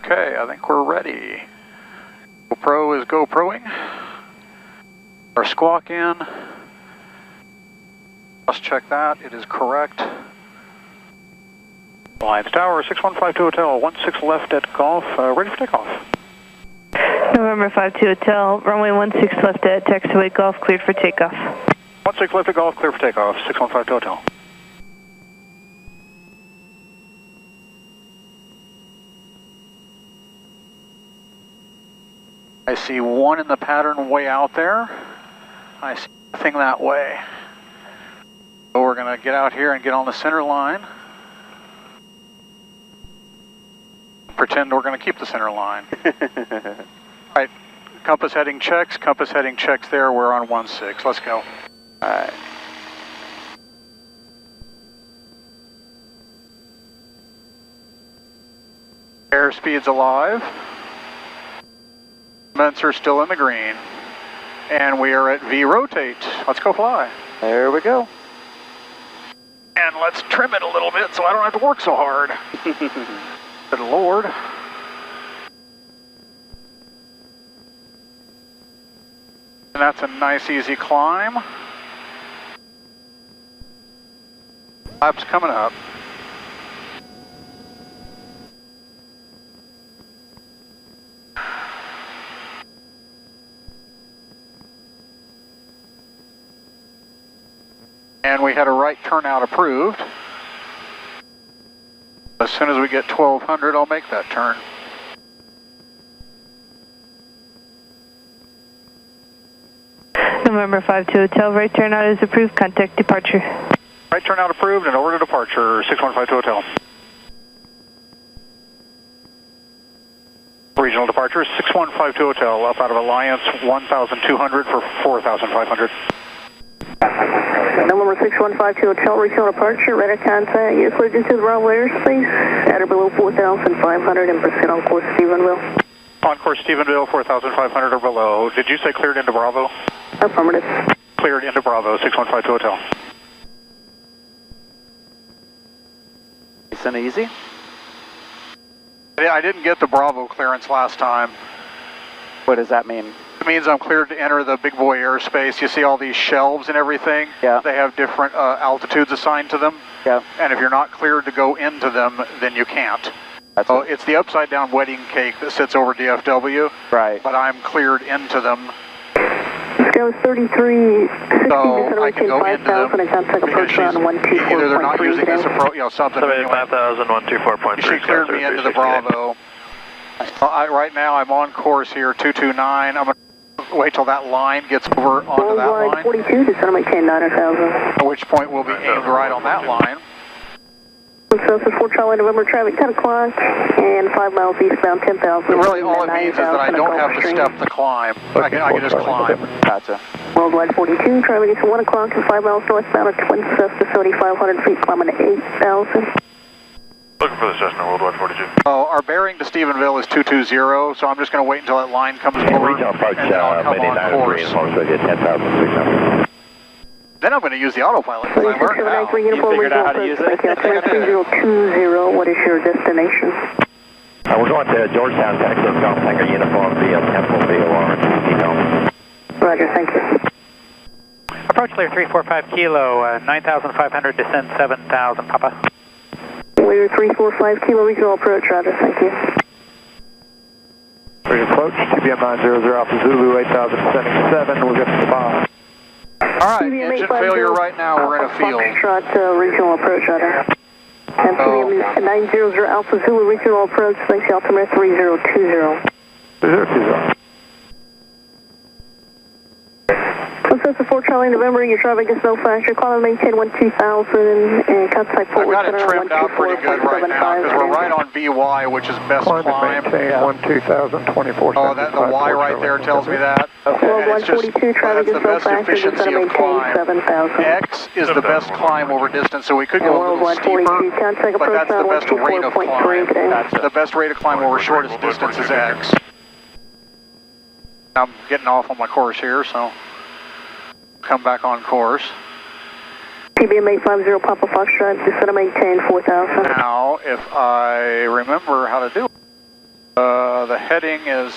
Okay, I think we're ready. GoPro is GoProing. Our squawk in. Let's check that. It is correct. Alliance Tower, 6152 Hotel, 16 left at Golf, ready for takeoff. November 52 Hotel, runway 16 left at taxiway Golf, cleared for takeoff. 16 left at Golf, clear for takeoff, 6152 Hotel. I see one in the pattern way out there. I see nothing that way. So we're going to get out here and get on the center line. Pretend we're going to keep the center line. Alright, compass heading checks there, we're on 16. Let's go. Alright. Airspeed's alive. Sensor still in the green. And we are at V rotate. Let's go fly. There we go. And let's trim it a little bit so I don't have to work so hard. Good Lord. And that's a nice easy climb. Lab's coming up. And we had a right turnout approved. As soon as we get 1200, I'll make that turn. November 52 Hotel, right turnout is approved, contact departure. Right turnout approved and over to departure, 6152 Hotel. Regional departure, 6152 Hotel, up out of Alliance 1200 for 4500. November 6152 Hotel, regional departure, radar contact, you're cleared into the runway airspace, at or below 4,500 and proceed on course Stephenville. On course Stephenville, 4,500 or below. Did you say cleared into Bravo? Affirmative. Cleared into Bravo, 6152 Hotel. Nice and easy. I didn't get the Bravo clearance last time. What does that mean? It means I'm cleared to enter the big boy airspace. You see all these shelves and everything? Yeah. They have different altitudes assigned to them. Yeah. And if you're not cleared to go into them, then you can't. So it's the upside down wedding cake that sits over DFW. Right. But I'm cleared into them. Scale 33, 60, So I can go into them. Either they're not using this approach, something. 5,000, 124.3. She cleared me into the Bravo. Right now I'm on course here, 229. I'm going to wait till that line gets over onto that line. 42, just maintain 9,000. At which point we'll be aimed right on that line. So this is 4 Charlie November traffic, 10 o'clock, and 5 miles eastbound, 10,000. Really all it means is that I don't have to step the climb. I can just climb. Gotcha. Worldwide 42, traffic is 1 o'clock and 5 miles northbound at Twin Cessna, 7,500 feet, climbing to 8,000. Looking for the Cessna, Worldwide 42. Oh, our bearing to Stephenville is 220, so I'm just going to wait until that line comes over, regional approach, and then I'll come on course. Then I'm going to use the autopilot, because I learned how. You figured out how to use it? 3020, what is your destination? We're going to Georgetown, Texas, Golf Tanker Uniform via Temple VOR. Roger, thank you. Approach clear 345 kilo, 9,500, descend 7,000, Papa. We're 345 kilo regional approach, Roger, thank you. We're approach, TBM 900 Alpha Zulu, 8,077, we'll get to the bottom. Alright, engine failure right now, we're in a field. Foxtrot, regional approach, Roger. And TBM 900 Alpha Zulu, regional approach, thanks, altimeter 3020. 3020. This is 4 Charlie November, your traffic is no factor, call and maintain 12,000 and contact I've got it trimmed out pretty good right now, because we're right on VY, which is best climb. Maintain 1,000, 24. Oh, the Y right there tells me that. Worldwide 42, traffic is no factor, you're going to maintain 7,000. X is the best climb over distance, so we could go a little Worldwide steeper, 42, contact but that's the best rate of climb. today. The best rate of climb over shortest distance is X. I'm getting off on my course here, so come back on course. TBM 850 Papa Foxtrot, descend and maintain 4,000. Now, if I remember how to do it. The heading is...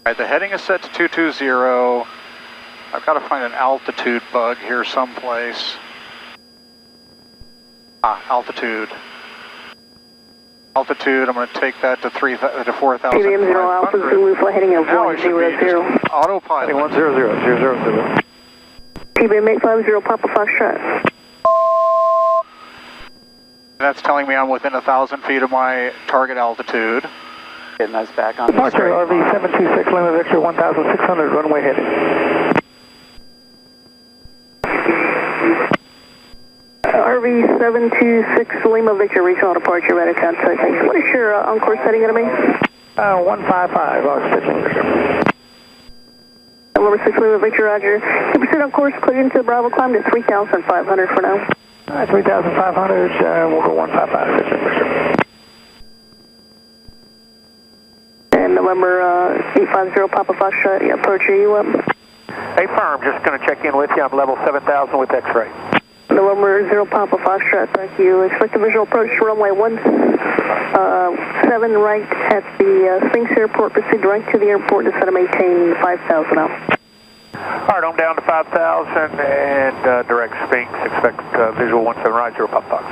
Alright, the heading is set to 220. I've got to find an altitude bug here someplace. Altitude. Altitude, I'm going to take that to 4,000. TBM 0 Alpha Zulu, flight heading of 100. Autopilot. 100, TBM 850 Papa Foxtrot. That's telling me I'm within 1,000 feet of my target altitude. Getting us back on the Departure straight. RV 726, Lima Victor 1,600, runway heading. RV 726 Lima Victor, regional departure, ready to contact. What is your on-course heading going to be? 155, I'll pitching. Number 6 Lima Victor, roger. 2% on course, clear into the Bravo, climb to 3,500 for now. Alright, 3,500, we'll go 155, pitching. And November 850 Papa Foxtrot, approach, are you up? Hey, firm, just going to check in with you. I'm level 7,000 with X-ray. November 0 Papa Foxtrot, thank you. Expect a visual approach to runway 17 right at the Sphinx Airport. Proceed direct to the airport instead of maintain 5,000 out. Alright, I'm down to 5,000 and direct Sphinx. Expect visual 17 right, 0 Papa Fox.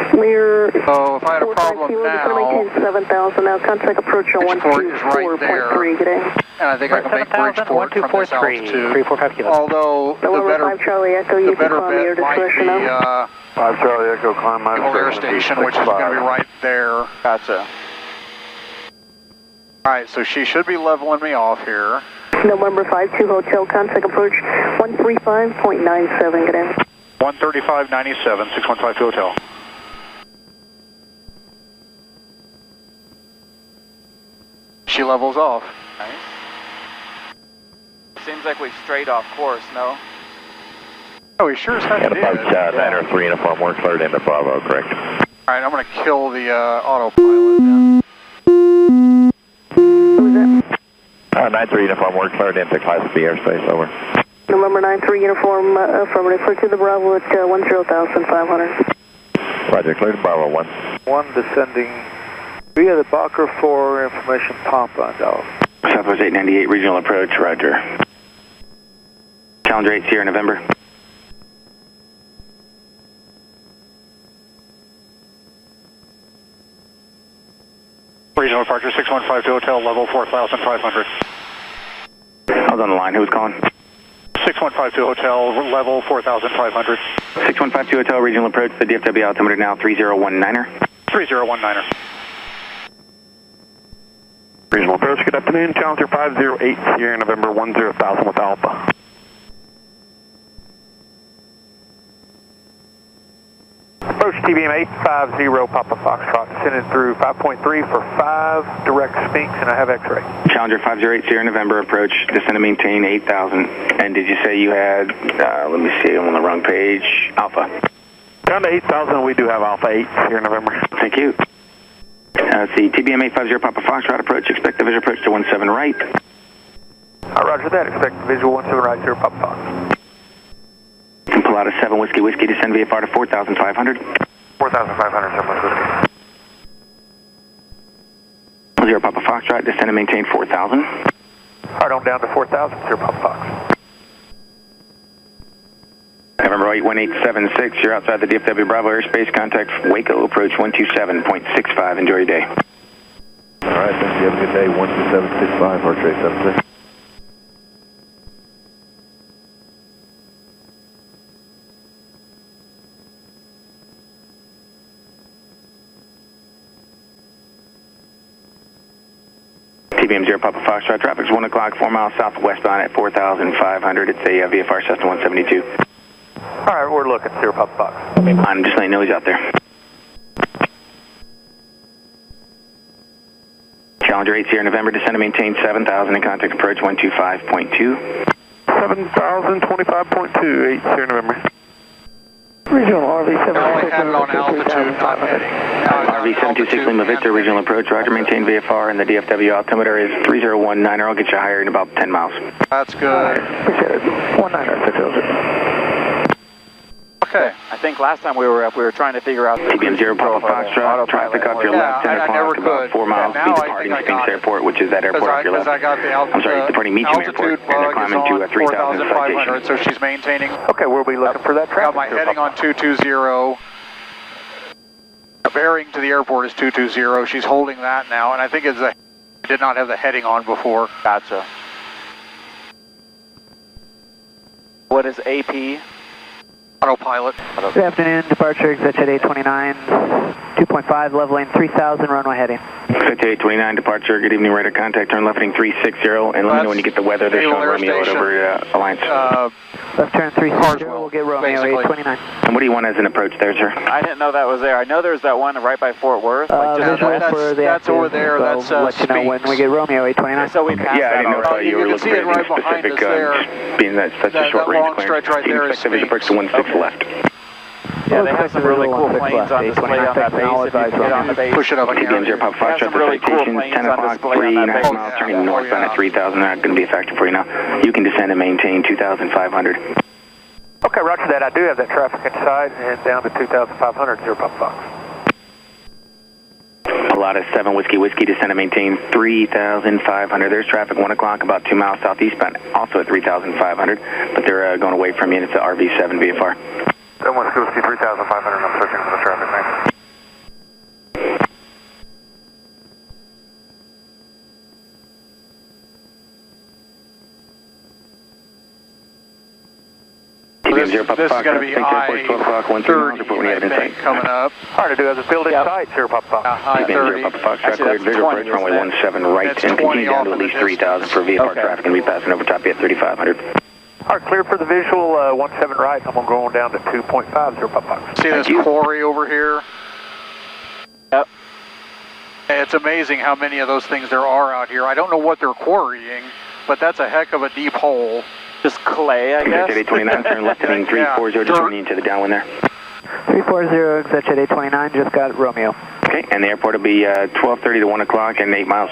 Clear. So if I had a problem now, maintain 7,000 now. Contact approach on Bridgeport is right there. 124.3. Good day. and I think I can make Bridgeport from this altitude. 345 kilos. Although November 5 Charlie Echo, you can climb the air discretion now. 5 Charlie Echo, climb my air station, which is going to be right there. Gotcha. Alright, so she should be leveling me off here. November 52 Hotel, contact approach 135.97, good day. 135.97, 615 Hotel. She levels off. Nice. Seems like we strayed off course, no? Oh, he sure as heck did. And approach 903 uniform, we're cleared into Bravo, correct. Alright, I'm going to kill the autopilot then. Who was that? 93 uniform, we're cleared into Class B airspace, over. November 93 uniform, affirmative, clear to the Bravo at 10,500. Roger, cleared to Bravo 1. 1 descending via the Bacher 4 information Papa, Dallas. Southwest 898 regional approach, roger. Challenger 8 Sierra November. Regional departure 615 Hotel, level 4,500. I was on the line, who was calling? 615 Hotel, level 4,500. 6152 Hotel, regional approach, the DFW altimeter now 3019er. 3019er. Regional approach, good afternoon, Challenger 508 Sierra November 10,000 with Alpha. Approach TBM 850 Papa Foxtrot, descending through 5.3 for 5, direct Sphinx, and I have X-ray. Challenger 508 Sierra November approach, descend and maintain 8,000. And did you say you had, let me see, I'm on the wrong page, Alpha? Down to 8,000, we do have Alpha 8 Sierra November. Thank you. Let's see, TBM 850 Papa Foxtrot approach, expect the visual approach to 17 right. Roger that, expect visual 17 right, 0 Papa Fox. And pull out a 7 Whiskey Whiskey, descend VFR to 4,500. 4,500, 7 Whiskey. 0 Papa Foxtrot, descend and maintain 4,000. Alright, I'm down to 4,000, 0 Papa Fox. November 81876, you're outside the DFW Bravo airspace, contact Waco, approach 127.65, enjoy your day. Alright, thank you, have a good day, 12765, Heart Rate 76. TBM 0 Papa Foxtrot, traffic's 1 o'clock, 4 miles southwestbound at 4,500. It's a VFR Cessna 172. Alright, we're looking, 0 Papa Fox. I'm just letting you know he's out there. Challenger 8 Sierra November, descend and maintain 7,000 and contact approach 125.2. 7,025.2, 8 Sierra November. Regional RV 726. I only had it on altitude, not heading. RV 726 Lima Victor, regional approach, roger, maintain VFR, and the DFW altimeter is 3019er. I'll get you higher in about 10 miles. That's good. Appreciate it. 19er, 600. Okay. I think last time we were up, we were trying to figure out... TBM 0 Papa Foxtrot, traffic off your left, 10 o'clock, about 4 miles, be departing Spinks Airport, which is that airport off your left. I got the I'm sorry, departing Meacham Airport, and they're climbing to a 3,000 citation. So she's maintaining. Okay, we'll be looking for that traffic. Got my heading on 220. Bearing to the airport is 220. She's holding that now, and I think it's did not have the heading on before. Gotcha. What is AP? Autopilot. Good afternoon, departure exit 829, 2.5, leveling 3000, runway heading. Exit 829, departure, good evening, radar contact, turn left heading 360, and let me know when you get the weather, they're showing Romeo over Alliance. Left turn 360, we'll get Romeo basically. 829. And what do you want as an approach there, sir? I didn't know that was there. I know there's that one right by Fort Worth. That's over there, that's let you know when we get Romeo 829. So we passed Yeah, I didn't know if you were looking for anything specific, being that such a short range clearance. Right there is Expected approach to 16 left. Yeah, they have some really cool planes on display on that base. If you can get on the base. Push it up again. TBM 0 Papa Foxtrot, the really cool citation, 10 o'clock, 3.5 miles, turning northbound at 3,000, not going to be a factor for you now. You can descend and maintain 2,500. Okay, roger that. I do have that traffic inside and down to 2,500, 0 Papa Fox. A lot of 7 Whiskey, descend and maintain 3,500. There's traffic 1 o'clock, about 2 miles southeastbound, also at 3,500, but they're going away from you, and it's the RV7 VFR. 7 Whiskey, 3,500, I'm searching for the traffic, thanks. This is going to be I-30, I think, coming up. Hard to do as a field in sight, 0 Papa Fox. I-30. Papa Foxtrot, cleared visual approach, runway 17 right, and continue down to at least 3,000 for VFR traffic, and be passing over top of you at 3,500. All right, clear for the visual, 17 right, I'm going down to 2.5, 0 Papa Fox. See this quarry over here? Yep. It's amazing how many of those things there are out here. I don't know what they're quarrying, but that's a heck of a deep hole. Just clay, I guess. Exit 829, turn left heading 340, just running into the downwind there. 340, exit 829, just got Romeo. Okay, and the airport will be 12:30 to 1 o'clock and 8 miles.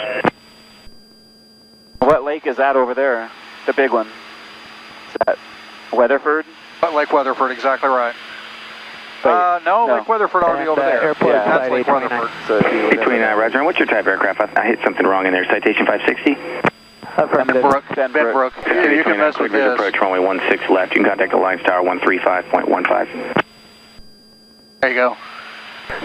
What lake is that over there? The big one? Is that Weatherford? Lake Weatherford, exactly right. No, Lake Weatherford already over there. Airport That's Lake Weatherford. So 829, Roger. And what's your type aircraft? I hit something wrong in there. Citation 560? Benbrook. You can mess with this. Approach runway 16 left. You can contact Alliance Tower 135.15. There you go.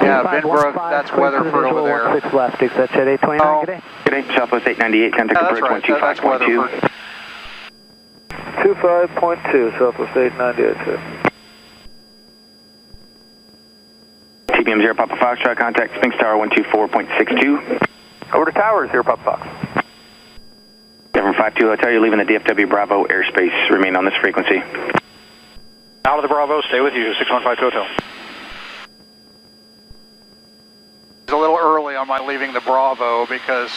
Yeah, Benbrook, that's Weatherford over there. 16 left, exit 829, good day. Good day, Southwest 898, contact approach 125.2. 25.2, Southwest 898. TBM 0 Papa Foxtrot, contact Spinks Tower 124.62. Over to Tower, 0 Papa Fox. Denver 52 Hotel, you're leaving the DFW Bravo airspace. Remain on this frequency. Out of the Bravo, stay with you, 6152 Hotel. It's a little early on my leaving the Bravo because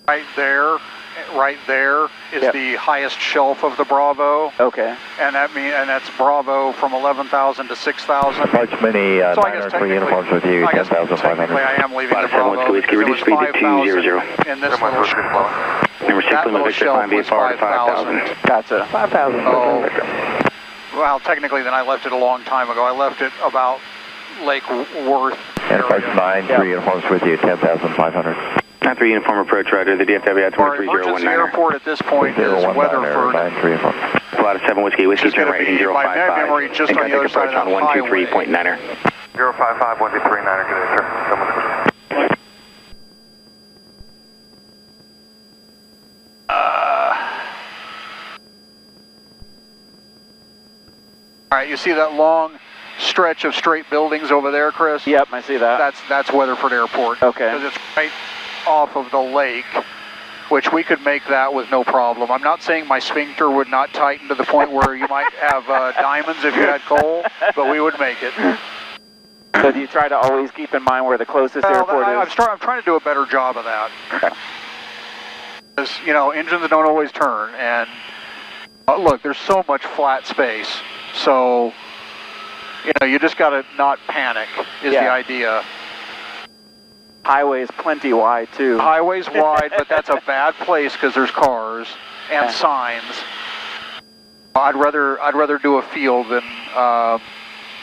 right there is the highest shelf of the Bravo. Okay. And that's Bravo from 11,000 to 6,000. Large mini 903 uniforms with you, 10,500. Technically I am leaving the Bravo. Reduce speed to 200. In this little shelf. Number 6, Lima Victor, climb VFR to 5,000. Gotcha. 5,000. Oh. Well, technically then I left it a long time ago. I left it about Lake Worth. Enterprise 9, 3 uniforms with you, 10,500. 9-3 uniform approach, Roger. The DFW at Our emergency airport at this point is Weatherford. A lot of 7 Whiskey, turn right heading 055. My memory just on the other side of the highway. 123.9er. 055, 123.9er, good day, sir. All right, you see that long stretch of straight buildings over there, Chris? Yep, I see that. That's Weatherford Airport. Okay. Because it's right off of the lake, which we could make that with no problem. I'm not saying my sphincter would not tighten to the point where you might have diamonds if you had coal, but we would make it. So do you try to always keep in mind where the closest airport is? I'm trying to do a better job of that. Because, you know, engines don't always turn, and look, there's so much flat space, so, you know, you just got to not panic is the idea. Highway's plenty wide, too. Highway's wide, but that's a bad place because there's cars and signs. I'd rather do a field than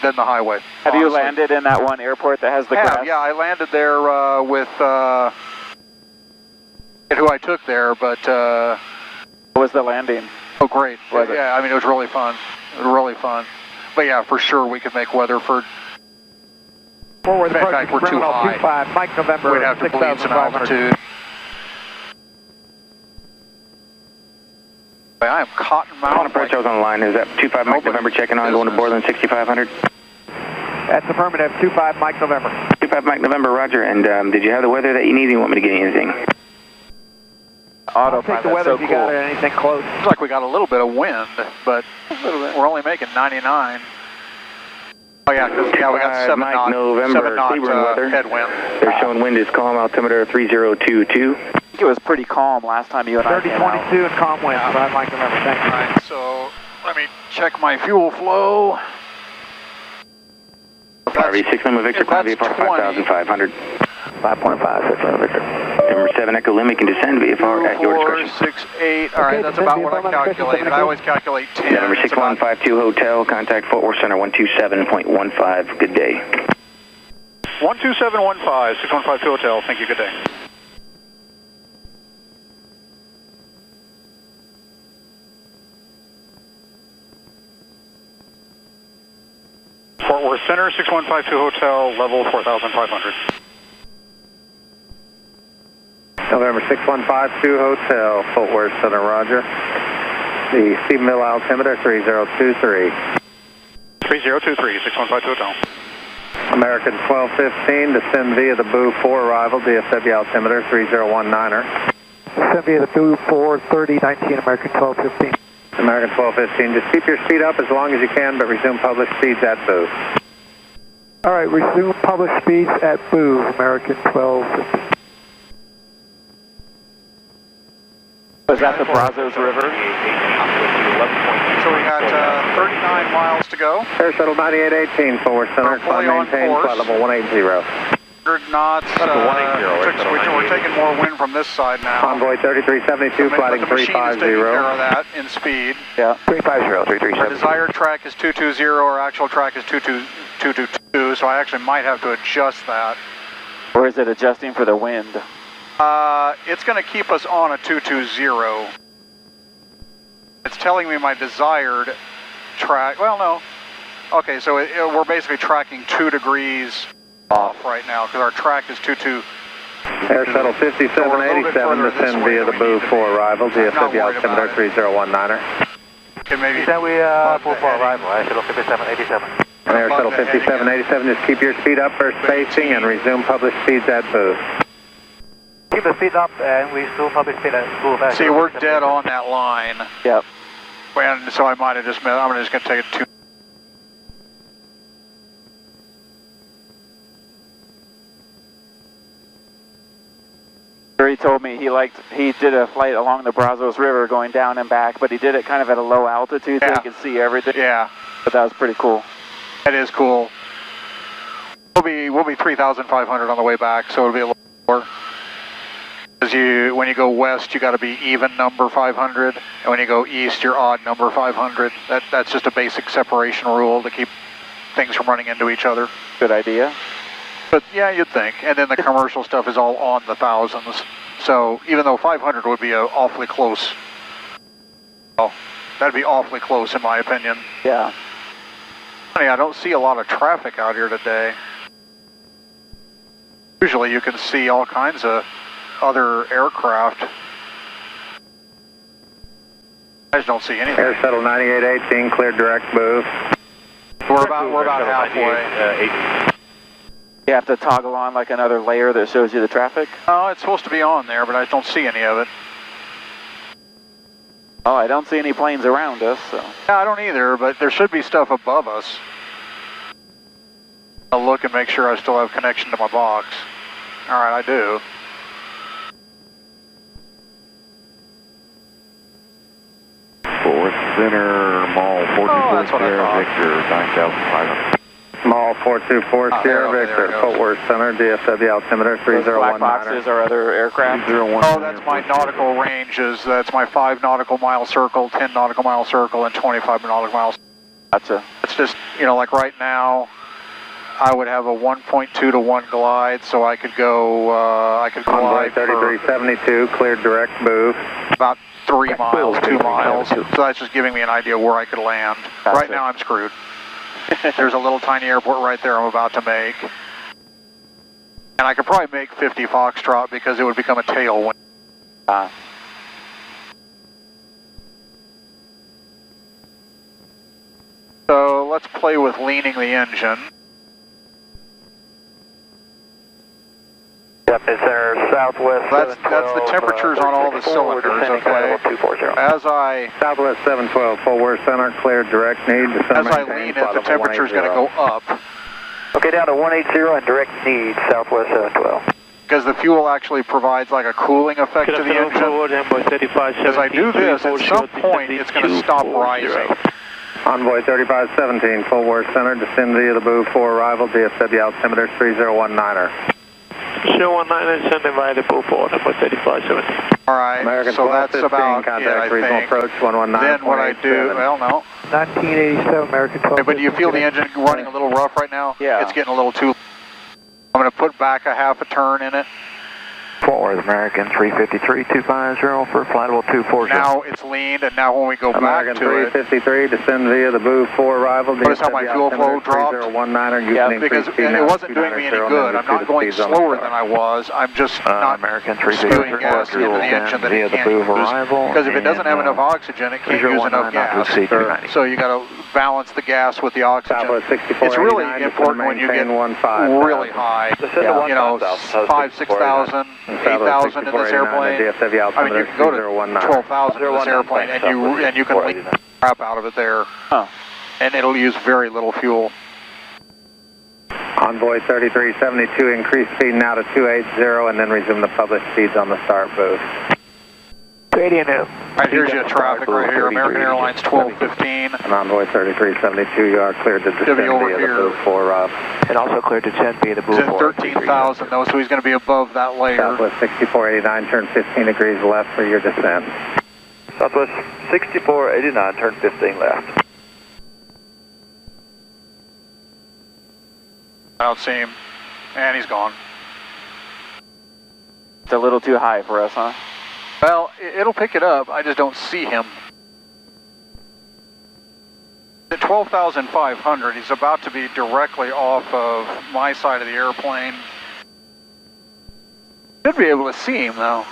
than the highway. Have you landed in that one airport that has the grass? Yeah, I landed there with who I took there, but what was the landing? Oh, great. Was it? Yeah, I mean, it was really fun. It was really fun. But yeah, for sure we could make Weatherford. Forward In fact, we're too high. 25, Mike November, We'd have to bleed some altitude. I am Cotton Mountain. On approach, I was on the line. Is that 25 Mike November checking on, going to Borland 6500? That's affirmative, 25 Mike November. 25 Mike November, roger. And did you have the weather that you need? You want me to get anything? I'll take the weather if you got anything close. Looks like we got a little bit of wind, but we're only making 99. Oh yeah, because we got 7 Mike knot, November, 7 knot weather. headwind. They're showing wind is calm, altimeter 3022. I think it was pretty calm last time you and I came out. 3022 and calm wind, 5 Mike November, thank you. Alright, so let me check my fuel flow. RV6 Lima Victor, climb VFR 5500. 5.5, 6 Lima Victor. Number 7 Echo Lima can descend VFR at your 4, discretion. 6, 8. Alright, that's about what I calculated. I always calculate 10. Yeah, number 6152 Hotel, contact Fort Worth Center 127.15. Good day. 12715, 6152 Hotel. Thank you. Good day. Fort Worth Center, 6152 Hotel, level 4500. November 6152 Hotel, Fort Worth Center, roger. The CMILLER altimeter 3023. 3023, 6152 Hotel. American 1215, descend via the Boo 4 arrival, DFW altimeter 3019er. Descend via the Boo 4, 3019, American 1215. American 1215, just keep your speed up as long as you can, but resume published speeds at Boo. All right, resume published speeds at Boo, American 1215. Was that the Brazos River? So we got 39 miles to go. Air Shuttle 9818, Fort Worth Center, climb maintain, flight level 180. 100 knots. We're taking more wind from this side now. Convoy 3372, flighting 350. The machine is taking care of that in speed. Yeah. 350, 337. Our desired track is 220, our actual track is 222, so I actually might have to adjust that. Or is it adjusting for the wind? It's going to keep us on a 220. It's telling me my desired track. Well, no. Okay, so we're basically tracking 2 degrees off right now because our track is 22. Air Shuttle 5787, descend via the Boo 4 arrival, DFW altimeter 3019er. Okay, maybe. Then we Boo 4 arrival, Air Shuttle 5787. Air Shuttle 5787, just keep your speed up for spacing and resume published speeds at Boo. Keep the speed up and we still publish speed at Boo. See, we're dead on that line. Yep. And so I might have just missed. I'm just going to take it 2. He told me he did a flight along the Brazos River going down and back, but he did it kind of at a low altitude so he could see everything. Yeah. But that was pretty cool. That is cool. We'll be 3,500 on the way back, so it'll be a little lower. Because when you go west, you got to be even number 500, and when you go east, you're odd number 500. That's just a basic separation rule to keep things from running into each other. Good idea. But yeah, you'd think. And then the commercial stuff is all on the thousands. So even though 500 would be awfully close, well, that'd be awfully close in my opinion. Yeah. Funny, I don't see a lot of traffic out here today. Usually you can see all kinds of other aircraft. I just don't see anything. Air Shuttle 9818, cleared direct Boo. We're about halfway. You have to toggle on like another layer that shows you the traffic? Oh, it's supposed to be on there, but I just don't see any of it. Oh, I don't see any planes around us, so. Yeah, I don't either, but there should be stuff above us. I'll look and make sure I still have connection to my box. Alright, I do. Fort Worth Center, Mall 44 Sierra Victor, 9,500. Mall 424 Sierra Victor, Fort Worth Center, DFW altimeter 3019er. Black boxes are other aircraft? Oh, that's my nautical ranges. That's my 5 nautical mile circle, 10 nautical mile circle, and 25 nautical miles. Gotcha. That's it's just, you know, like right now, I would have a 1.2 to 1 glide, so I could go, I could glide 3372, cleared direct move. about 3 miles, 2 miles. So that's just giving me an idea where I could land. Right now I'm screwed. There's a little tiny airport right there I'm about to make. And I could probably make 50 Foxtrot because it would become a tailwind. So let's play with leaning the engine. Yep, it's our southwest. That's the temperatures on all the cylinders, okay? As I Southwest 712, forward center, cleared direct need. As I lean it, the temperature's going to go up. Okay, down to 180 and direct need, Southwest 712. Because the fuel actually provides like a cooling effect to the engine. As I do this, at some point, it's going to stop rising. Envoy 3517, forward center, descend via the Boo 4 arrival, DFW altimeter 3019er. 019 descending via the Boo 4, number 3517. All right, American so that's 1215, about contact it, regional I think. approach 119. Then what I do, well, no. 1987, American 12. But do you feel the engine running a little rough right now? Yeah. It's getting a little too... I'm going to put back a half a turn in it. Forward, American 353, 250 for flight level 240. Now it's leaned, and now when we go American back to it... 353, descend via the Boo 4 arrival. Notice how my fuel flow dropped? Yeah, because it wasn't doing me any good. I'm not going slower than I was. I'm just not American spewing gas into the engine that it can't use. Because if it doesn't have enough oxygen, it can't use enough gas. So you got to balance the gas with the oxygen. It's really important when you get really high, you know, 5,000, 6,000, 8,000 in this airplane. I mean, you can go to 12,000 in this airplane, and you can leak the crap out of it there, and it'll use very little fuel. Envoy 3372, increase speed now to 280, and then resume the published speeds on the start booth. Radio now. All right, here's your traffic right here. American Airlines 1215. And Envoy 3372, you are cleared to descend via the Boo 4 and also cleared to descend via the Boo 4. He's at 13,000 though, so he's going to be above that layer. Southwest 6489, turn 15 degrees left for your descent. Southwest 6489, turn 15 left. I don't see him. And he's gone. It's a little too high for us, huh? Well, it'll pick it up. I just don't see him. At 12,500, he's about to be directly off of my side of the airplane. Should be able to see him, though.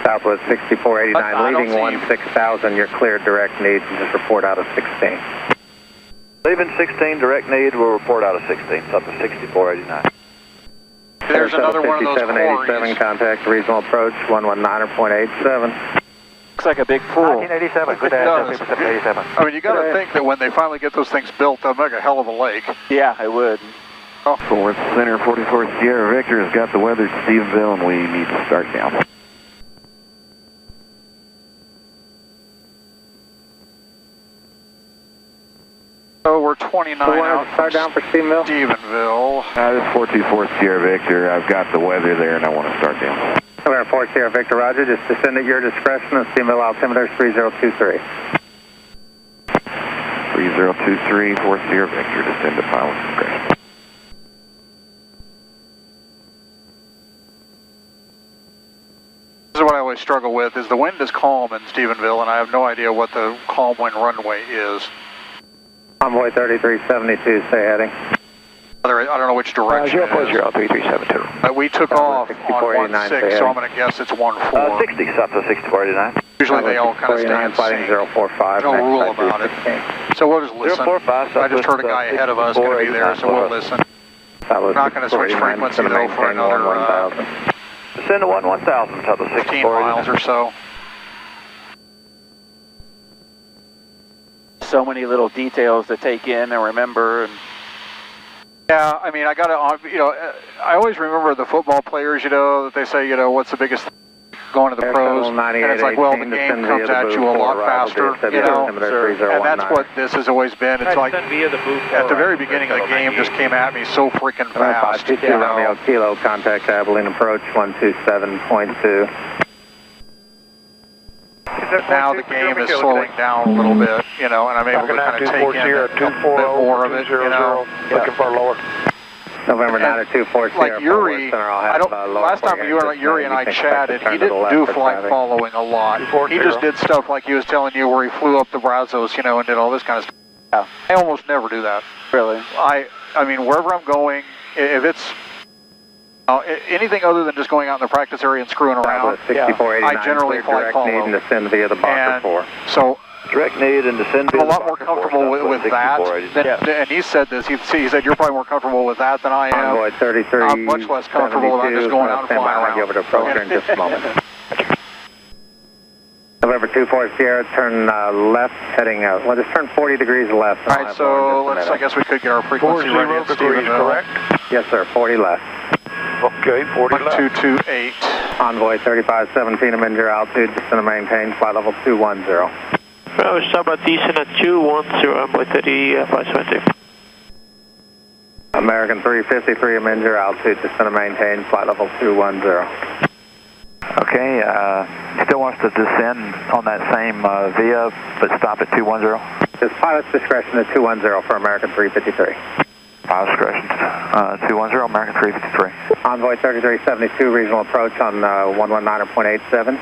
Southwest 6489, leaving 16,000, you're cleared direct need, and just report out of 16. Leaving 16, direct need, will report out of 16, Southwest 6489. There's another one of those 5787, contact regional approach 119.87. Looks like a big pool. 1987, good ass, 5787. I mean, you got to think that when they finally get those things built, they'll make a hell of a lake. Yeah, it would. Oh. Forward center 44th Sierra Victor has got the weather to Stephenville, and we need to start down. So we're 29 out. Start down for Stephenville. Stephenville. This is 424 Sierra Victor. I've got the weather there, and I want to start down. We're 4 Sierra Victor, roger. Just descend at your discretion, and Stephenville altimeter 3023. 3023, 4 Sierra Victor, descend to pilot discretion. This is what I always struggle with, is the wind is calm in Stephenville, and I have no idea what the calm wind runway is. Envoy 3372, stay heading. I don't know which direction it is. 0.03372. We took off on 16, so I'm going to guess it's 14. 60, Southwest 6489. Usually they all kind of stay in sync. 045. No rule about it. So we'll just listen. 045, I just heard a guy ahead of us going to be there, so we'll listen. We're not going to switch frequency though for another descend to 1000, Southwest 15 miles or so. So many little details to take in and remember. And yeah, I mean, I got to, you know, I always remember the football players, you know, that they say, you know, what's the biggest going to the pros? And it's like, well, the game comes at you a lot faster, you know, and that's what this has always been. It's like, at the very beginning of the game just came at me so freaking fast. You know? Romeo Kilo, contact Abilene approach 127.2. now the game is slowing down a little bit, you know, and I'm able to kind of take in a bit more of it, you know. Looking for lower. November 9 240. Like Yuri, last time Yuri and I chatted, he didn't do flight following a lot. He just did stuff like he was telling you where he flew up the Brazos, you know, and did all this kind of stuff. Yeah. I almost never do that. Really? I mean, wherever I'm going, if it's anything other than just going out in the practice area and screwing around, I generally fly follow. And descend via the Bocker 4. So direct need and descend via I'm a lot more comfortable with that. And he said this. He said you're probably more comfortable with that than I am. Envoy 33. I'm much less comfortable about just going out and flying around. Over to approach in just a moment. November 24 Sierra, turn left, heading out. Well, just turn 40 degrees left. All right, so I guess we could get our frequency ready at Stephenville. Correct? Yes, sir, 40 left. Okay, 40 left. 1228. Envoy 3517, amend your altitude, descend and maintain, flight level 210. Start descent at 210, Envoy 3520. American 353, amend your altitude, descend and maintain, flight level 210. Okay, still wants to descend on that same via, but stop at 210? Just pilot's discretion at 210 for American 353. Pilot's discretion, 210, American 353. Envoy 3372, regional approach on 119.87.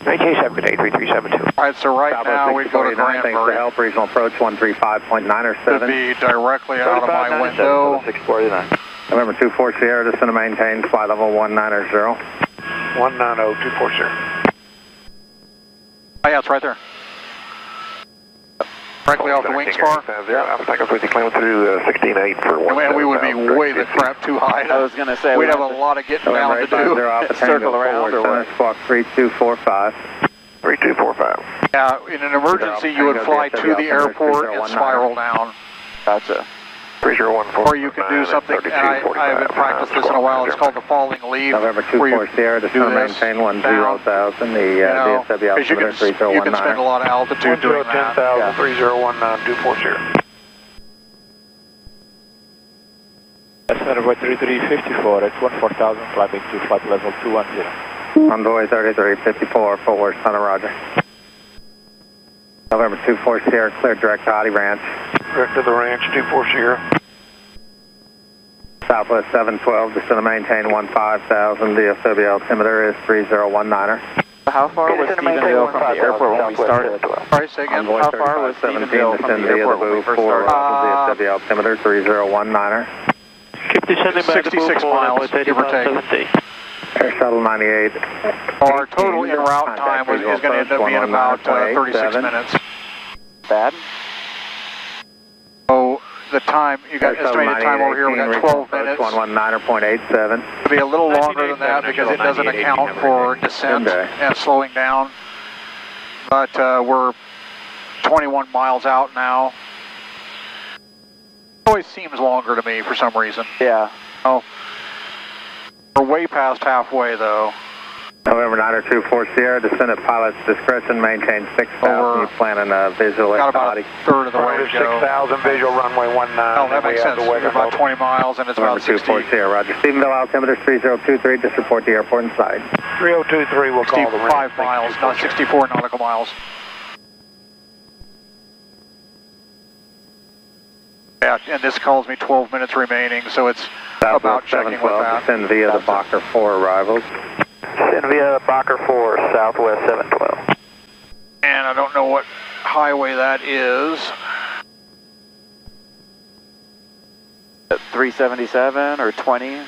1987, good day, 3372. All right, so right now we go to Thanks for help, regional approach 135.907. Could be directly out of my window. 649. November 24 Sierra, descend and maintain, flight level 190. 190240. Oh yeah, it's right there. Directly off the wing spar. I'm taking 50 climb through 16.8 for 1. Man, we would be way the crap too high. I was going to say. We'd have a lot of getting down to do. Circle around or what? Squawk 3245. 3245. Yeah, in an emergency you would fly to the airport and spiral down. Gotcha. 3014. Or you can do something, and I haven't practiced this in a while, it's called the falling leaf. November 24 Sierra, descend and maintain 10,000, the DFW altimeter 3019. You can spend a lot of altitude doing that. 10,000, 3019, 240. That's Envoy 3354, it's 14,000, climbing to flight level 210. Envoy 3354, Fort Worth, Center, roger. November 24 Sierra, clear direct to Hottie Ranch. Direct to the ranch, 24 Sierra. Southwest 712, descend and maintain 15,000, DFW altimeter is 3019er. How far was Stephenville from the airport when we started? Sorry, say again. How far was Stephenville from the airport when we first started? DFW altimeter 3019er. Keep descending by the 66 miles, give or take. Air Shuttle 98. Our total in route time is going to end up being about 36 minutes. Bad? So the time, you got estimated time over here, we got 12 minutes. 119.87. It'll be a little longer than that because it doesn't account for descent and slowing down. But we're 21 miles out now. It always seems longer to me for some reason. Yeah. Oh. We're way past halfway though. November 924 Sierra, descend at pilot's discretion, maintain 6,000. You plan on visual got about a third of the way to go. 6,000 visual runway 19. Oh, that makes sense. We're about 20 miles and it's about 60. 24 Sierra, roger. Stephenville altimeter 3023, just report the airport inside. 3023 will call the range. 65 miles, not 64 nautical miles. Yeah, and this calls me 12 minutes remaining, so it's about checking with that. Descend via the Bocker 4 arrivals. Descend via Bocker 4, Southwest 712. And I don't know what highway that is. 377 or 20?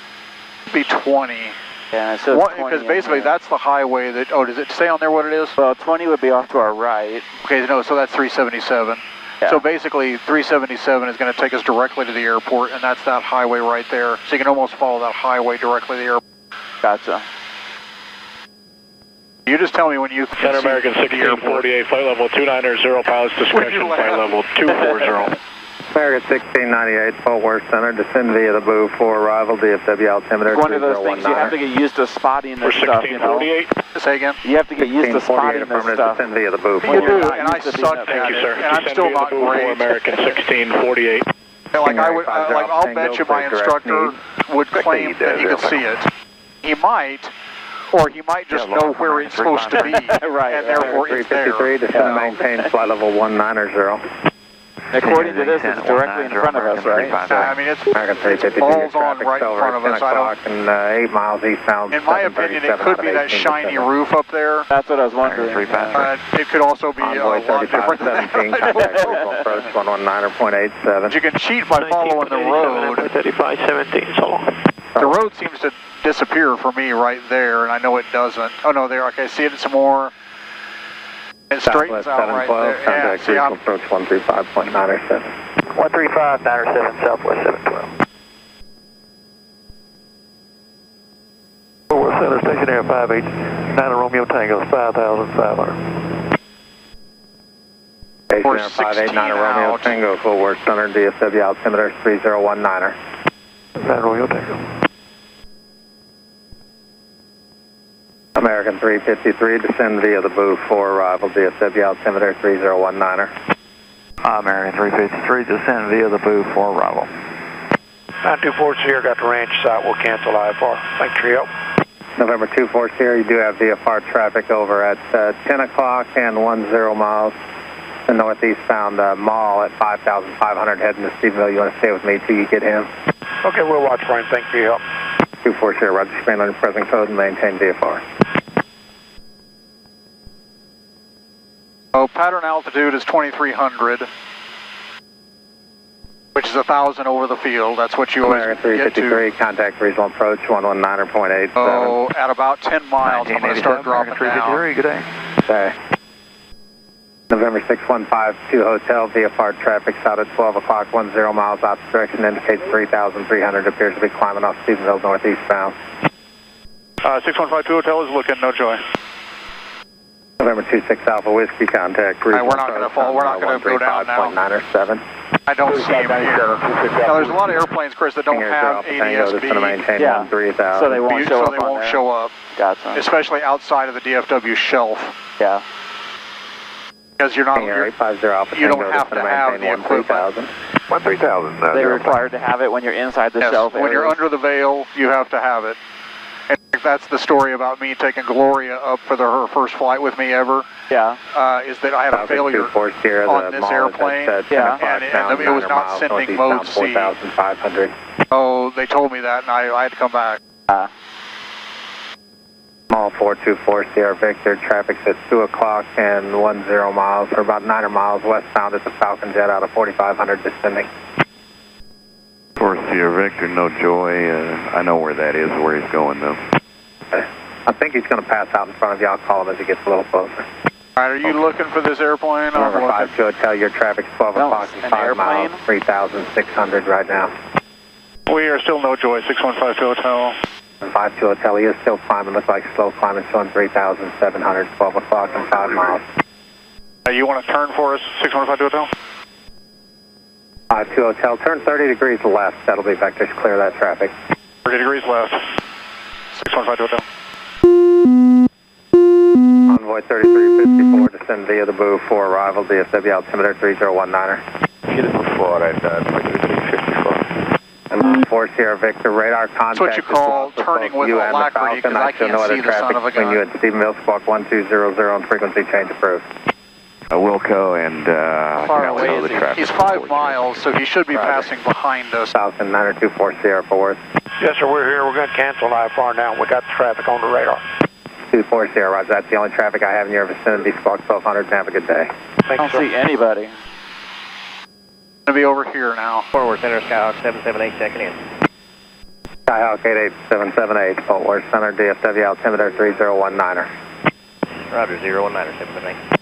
Be 20. Yeah, so because basically that's the highway that, does it say on there what it is? Well, 20 would be off to our right. Okay, no, so that's 377. Yeah. So basically 377 is going to take us directly to the airport, and that's that highway right there. So you can almost follow that highway directly to the airport. Gotcha. You just tell me when you Center American 1648, flight level 290, pilot's discretion, flight level 240. American 1698, Fort Worth Center, descend via the Boo 4 arrival, DFW altimeter 3019. One of those things you have to get used to spotting this stuff, you know. Say again? You have to get used to spotting this stuff. Descend via the Boo 4. You do, and I suck at Thank you, sir. and I'm still not great. American 1648. Like I'll bet you my instructor would claim that he could see it. He might, Or he might just know where it's supposed to be, right, and therefore it's there. 353, descend and maintain flight level 190. According to this, it's directly in front of us, right? I mean, it's balls on right in front of us. I don't. And 8 miles eastbound. In my opinion, it could be that shiny roof up there. That's what I was wondering. It could also be a lot different than that. Approach 119.87. You can cheat by following the road. 3517, so long. The road seems to disappear for me right there, and I know it doesn't. Oh no, there. Okay, see it some more. It straightens out right there. Yeah, see, approach 135.97. 135.97, Southwest 712. Forward Center, station air 589 Romeo Tango, 5,500. Station air 589 Romeo Tango, forward Center, DFW altimeter 3019er. 9 Romeo Tango. American 353, descend via the booth for arrival, DFW altimeter 3019er. American 353, descend via the booth for arrival. 924 Sierra, got the range site, we'll cancel IFR. Thanks for your help. November 24 Sierra, you do have VFR traffic over at 10 o'clock and 10 miles. The northeastbound mall at 5,500 heading to Stephenville. You want to stay with me till you get him? Okay, we'll watch for him. Thanks for your help. 24 Sierra, roger, expand on your present code and maintain VFR. Oh, pattern altitude is 2,300, which is 1,000 over the field. That's what you always American 353, contact regional approach 119.87. Oh, at about 10 miles, I'm going to start dropping down. Good day. Okay. November 6152 Hotel, VFR traffic out at 12 o'clock, 10 miles out direction, indicates 3,300, appears to be climbing off Stephenville northeastbound. 6152 Hotel is looking, no joy. November 26 Alpha Whiskey, contact regional we're not going to fall, we're not going to go down now. 135.97. I don't see him here. Now, there's a lot of airplanes, Chris, that don't have ADS-B. Yeah, so they won't show up. So they won't show up. Gotcha. Especially outside of the DFW shelf. Yeah. Because you're not, you don't have to have the equipment. 13,000. They're required to have it when you're inside the shelf area. When you're under the veil, you have to have it. And that's the story about me taking Gloria up for her first flight with me ever. Yeah. Is that I had a failure on this airplane, and it was not sending mode C. Oh, they told me that, and I had to come back. Mall 424 Sierra Victor, traffic's at 2 o'clock and 10 miles, or about 9 miles westbound at the Falcon Jet out of 4,500 descending. 4 Sierra Victor, no joy. I know where that is, where he's going though. I think he's going to pass out in front of you. I'll call him as he gets a little closer. All right, are you looking for this airplane? Number 5 to Hotel, your traffic's 12 o'clock and 5 miles, 3,600 right now. We are still no joy, 6152 Hotel. 5 to Hotel, he is still climbing, looks like slow climbing, showing 3,700, 12 o'clock and 5 miles. You want to turn for us, 6152 Hotel? 5 to Hotel, turn 30 degrees left, that'll be vectors, clear that traffic. 30 degrees left, 6152 Hotel. Envoy 3354, descend via the booth for arrival, DFW altimeter 3019er. Get it before at 3354. And 4 Sierra Victor, radar contact. That's what you call turning with alacrity, because I can't see the son of a gun. You at Stephenville, squawk 1200 and frequency change approved. Wilco and far away is he? He's 5 miles, so he should be passing behind us. Falcon 924 Sierra forward. Yes, sir, we're here. We're going to cancel IFR now. We got the traffic on the radar. 24 Sierra, roger. That's the only traffic I have in your vicinity. Squawk 1200 and have a good day. I don't see anybody. Going to be over here now. Forward Center, Skyhawk 778 checking in. Skyhawk 88778, Fort Worth Center, DFW altimeter 3019er. Roger, 019er 778.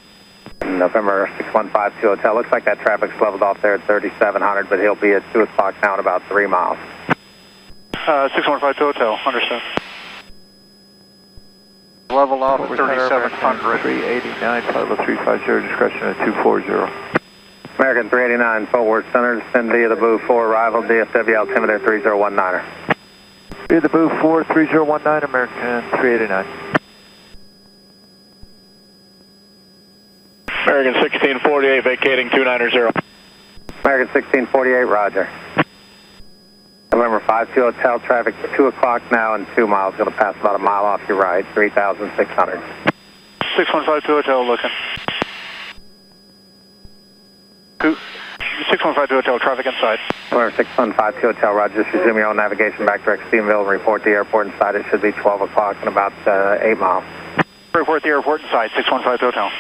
November 6152 Hotel. Looks like that traffic's leveled off there at 3,700, but he'll be at 2 o'clock now in about 3 miles. 6152 Hotel, understood. Level off at 3,700. 389, flight level 350, discretion at 240. American 389, Fort Worth Center, descend via the booth for arrival, DFW altimeter 3019er. Via the booth 3019, American 389. American 1648, vacating 290. American 1648, roger. November 52 Hotel, traffic 2 o'clock now and 2 miles. Going to pass about a mile off your right, 3,600. 6152 Hotel looking. 6152 Hotel, traffic inside. November 6152 Hotel, roger. Just resume your own navigation back direct Stephenville and report the airport inside. It should be 12 o'clock and about 8 miles. Report the airport inside, 6152 Hotel.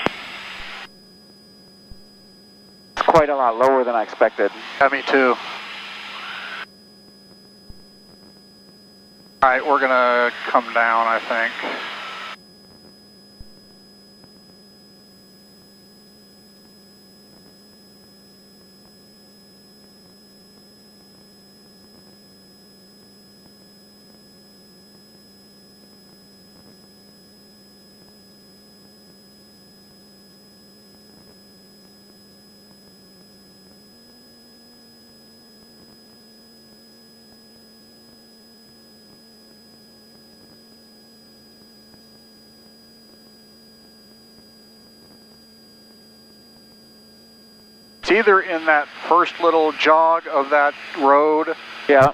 It's quite a lot lower than I expected. Yeah, me too. Alright, we're gonna come down, I think. It's either in that first little jog of that road. Yeah.